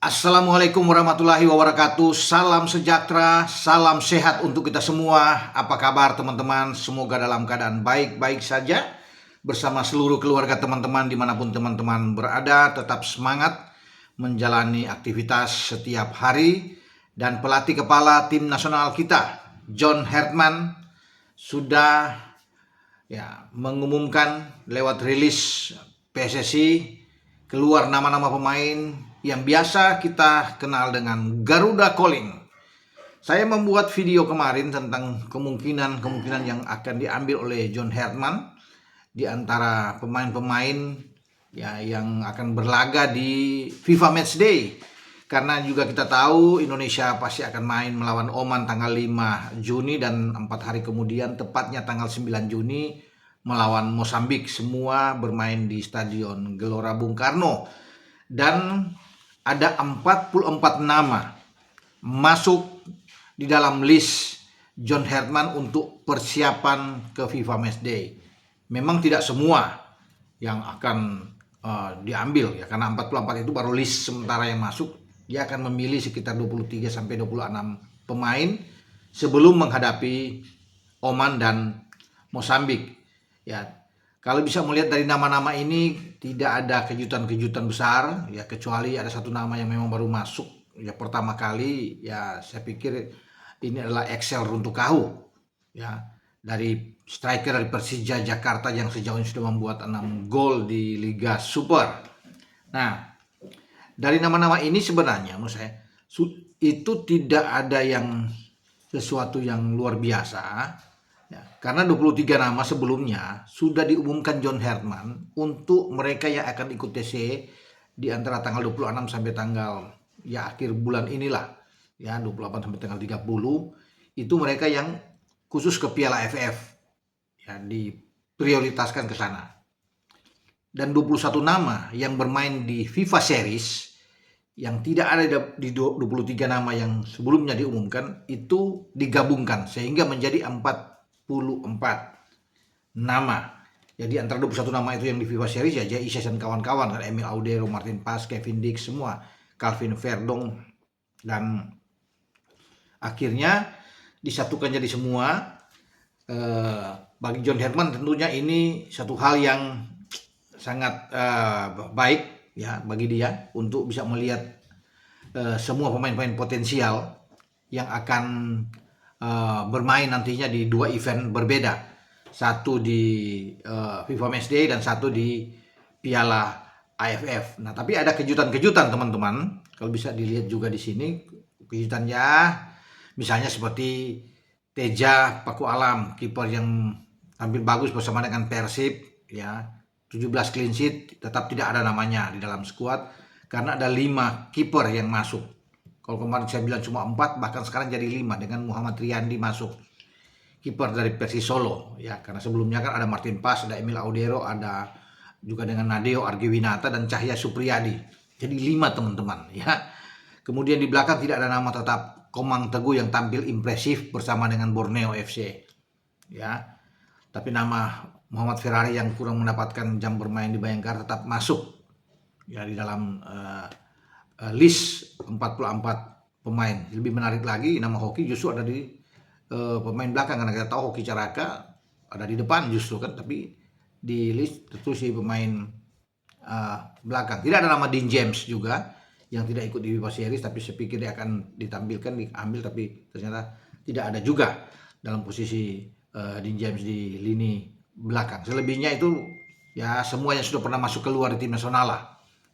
Assalamualaikum warahmatullahi wabarakatuh. Salam sejahtera, salam sehat untuk kita semua. Apa kabar teman-teman? Semoga dalam keadaan baik-baik saja. Bersama seluruh keluarga teman-teman dimanapun teman-teman berada, tetap semangat menjalani aktivitas setiap hari. Dan pelatih kepala tim nasional kita, John Hartman, sudah mengumumkan lewat rilis PSSI keluar nama-nama pemain yang biasa kita kenal dengan Garuda Calling. Saya membuat video kemarin tentang kemungkinan yang akan diambil oleh John Hartman di antara pemain-pemain yang akan berlaga di FIFA Matchday. Karena juga kita tahu Indonesia pasti akan main melawan Oman tanggal 5 Juni dan 4 hari kemudian tepatnya tanggal 9 Juni melawan Mosambik. Semua bermain di Stadion Gelora Bung Karno. Dan ada 44 nama masuk di dalam list John Hartman untuk persiapan ke FIFA Matchday. Memang tidak semua yang akan diambil ya, karena 44 itu baru list sementara yang masuk. Dia akan memilih sekitar 23 sampai 26 pemain sebelum menghadapi Oman dan Mosambik. Ya, kalau bisa melihat dari nama-nama ini tidak ada kejutan-kejutan besar ya, kecuali ada satu nama yang memang baru masuk ya pertama kali ya. Saya pikir ini adalah Excel Runtukahu ya, dari striker dari Persija Jakarta yang sejauh ini sudah membuat 6 gol di Liga Super. Nah, dari nama-nama ini sebenarnya menurut saya itu tidak ada yang sesuatu yang luar biasa. Ya, karena 23 nama sebelumnya sudah diumumkan John Hartman untuk mereka yang akan ikut TC di antara tanggal 26 sampai tanggal akhir bulan inilah ya, 28 sampai tanggal 30 itu mereka yang khusus ke Piala AFF ya, diprioritaskan ke sana. Dan 21 nama yang bermain di FIFA Series yang tidak ada di 23 nama yang sebelumnya diumumkan itu digabungkan sehingga menjadi 44 nama. Jadi antara 21 nama itu yang di FIFA Series ya Jay Isyes dan kawan-kawan, kan Emil Audero, Martin Pas, Kevin Dix semua, Calvin Verdong, dan akhirnya disatukan jadi semua. Bagi John Hartman tentunya ini satu hal yang sangat baik ya bagi dia untuk bisa melihat semua pemain-pemain potensial yang akan bermain nantinya di dua event berbeda, satu di FIFA Matchday dan satu di Piala AFF. Nah, tapi ada kejutan-kejutan teman-teman. Kalau bisa dilihat juga di sini kejutannya, misalnya seperti Teja Paku Alam, kiper yang tampil bagus bersama dengan Persib ya, 17 clean sheet, tetap tidak ada namanya di dalam skuad karena ada 5 kiper yang masuk. Kalau kemarin saya bilang cuma 4, bahkan sekarang jadi 5 dengan Muhammad Riyandi masuk, kiper dari Persis Solo ya, karena sebelumnya kan ada Martin Pas, ada Emil Audero, ada juga dengan Nadeo Argiwinata dan Cahya Supriyadi. Jadi 5 teman-teman ya. Kemudian di belakang tidak ada nama, tetap Komang Teguh yang tampil impresif bersama dengan Borneo FC ya. Tapi nama Muhammad Ferrari yang kurang mendapatkan jam bermain di Bayangkara tetap masuk ya di dalam list 44 pemain. Lebih menarik lagi, nama Hoki justru ada di pemain belakang, karena kita tahu Hoki Caraka ada di depan justru kan, tapi di list terus si pemain belakang. Tidak ada nama Dean James juga yang tidak ikut di FIFA Series, tapi saya pikir dia akan ditampilkan, diambil, tapi ternyata tidak ada juga dalam posisi Dean James di lini belakang. Selebihnya itu ya semua yang sudah pernah masuk keluar di tim nasional lah.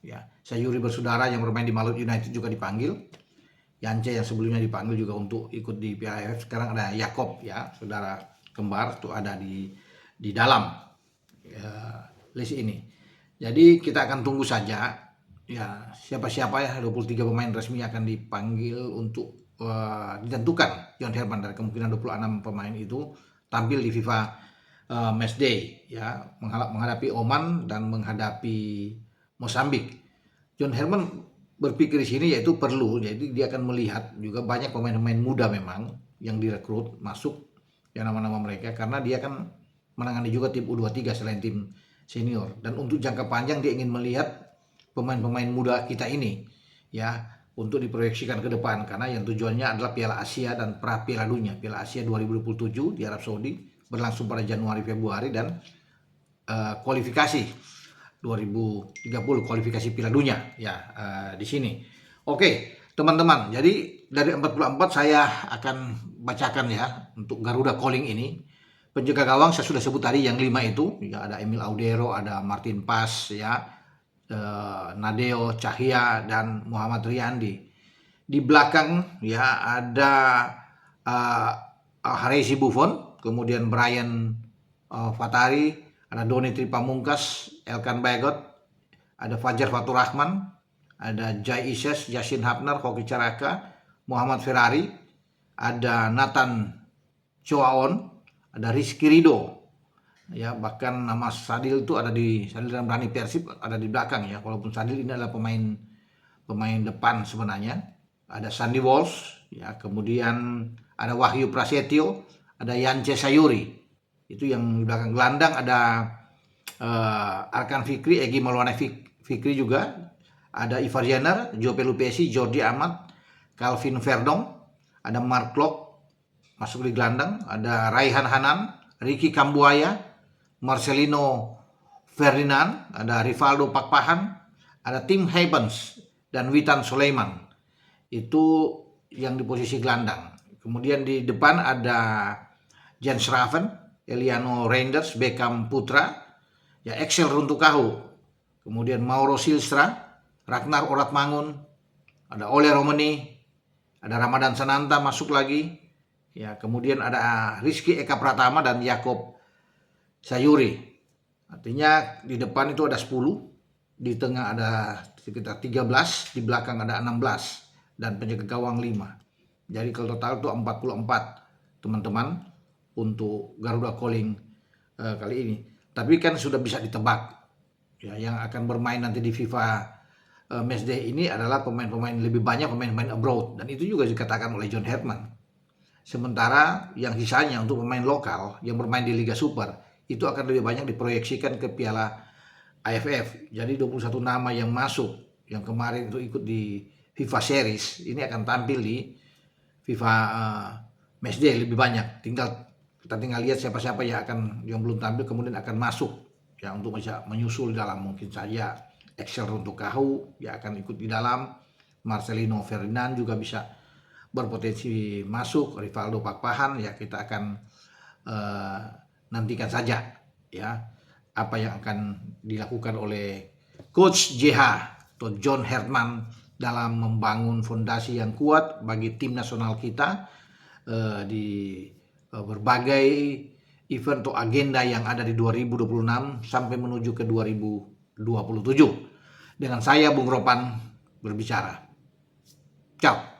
Ya, Sayuri Bersaudara yang bermain di Malut United juga dipanggil. Yance yang sebelumnya dipanggil juga untuk ikut di Piala AFF. Sekarang ada Yakob ya, saudara kembar itu ada di dalam list ini. Jadi kita akan tunggu saja ya siapa-siapa ya 23 pemain resmi akan dipanggil untuk ditentukan John Hartman. Dari kemungkinan 26 pemain itu tampil di FIFA Matchday ya, menghadapi Oman dan menghadapi Mosambik. John Hartman berpikir di sini yaitu perlu, jadi dia akan melihat juga banyak pemain-pemain muda memang yang direkrut masuk ya, nama-nama mereka, karena dia kan menangani juga tim U23 selain tim senior, dan untuk jangka panjang dia ingin melihat pemain-pemain muda kita ini ya untuk diproyeksikan ke depan, karena yang tujuannya adalah Piala Asia dan pra Piala Dunia. Piala Asia 2027 di Arab Saudi berlangsung pada Januari Februari, dan kualifikasi 2030 kualifikasi Piala Dunia ya di sini. Oke, teman-teman. Jadi dari 44 saya akan bacakan ya untuk Garuda Calling ini. Penjaga gawang saya sudah sebut tadi yang 5 itu, ya, ada Emil Audero, ada Martin Paes ya, Nadeo Cahya dan Muhammad Riyandi. Di belakang ya ada Harisi Buffon, kemudian Brian Fatari, ada Doni Tripamungkas, Elkan Bagot, ada Fajar Fatur Rahman, ada Jai Ises, Yasin Hapner, Hoki Caraka, Muhammad Ferrari, ada Nathan Choaon, ada Rizky Ridho, ya, bahkan nama Sadil itu ada di Sadil Ramdhani Persib ada di belakang ya, walaupun Sadil ini adalah pemain depan sebenarnya. Ada Sandy Walsh ya, kemudian ada Wahyu Prasetyo, ada Yance Sayuri, itu yang di belakang. Gelandang ada Arkan Fikri, Egy Maulana Fikri juga, ada Ivar Jenner, Joe Lupesi, Jordi Amat, Calvin Verdong, ada Mark Klok masuk di gelandang, ada Raihan Hanan, Ricky Kambuaya, Marcelino Ferdinand, ada Rivaldo Pakpahan, ada Tim Havens dan Witan Sulaiman. Itu yang di posisi gelandang. Kemudian di depan ada Jens Raven, Eliano Reinders, Beckham Putra, ya, Axel Runtukahu, kemudian Mauro Silstra, Ragnar Oratmangun, ada Ole Romani, ada Ramadan Sananta masuk lagi. Ya, kemudian ada Rizky Eka Pratama dan Yakob Sayuri. Artinya di depan itu ada 10, di tengah ada sekitar 13, di belakang ada 16, dan penjaga gawang 5. Jadi kalau total itu 44 teman-teman untuk Garuda Calling kali ini. Tapi kan sudah bisa ditebak ya, yang akan bermain nanti di FIFA Matchday ini adalah pemain-pemain lebih banyak, pemain-pemain abroad, dan itu juga dikatakan oleh John Herdman. Sementara yang sisanya untuk pemain lokal yang bermain di Liga Super itu akan lebih banyak diproyeksikan ke Piala AFF. Jadi 21 nama yang masuk yang kemarin itu ikut di FIFA Series ini akan tampil di FIFA Matchday lebih banyak. Kita tinggal lihat siapa-siapa yang belum tampil kemudian akan masuk ya, untuk bisa menyusul dalam. Mungkin saja Axel Runtukahu ya akan ikut di dalam, Marcelino Ferdinand juga bisa berpotensi masuk, Rivaldo Pakpahan ya, kita akan nantikan saja ya apa yang akan dilakukan oleh Coach JH atau John Herdman dalam membangun fondasi yang kuat bagi tim nasional kita di berbagai event atau agenda yang ada di 2026 sampai menuju ke 2027. Dengan saya Bung Ropan berbicara. Ciao.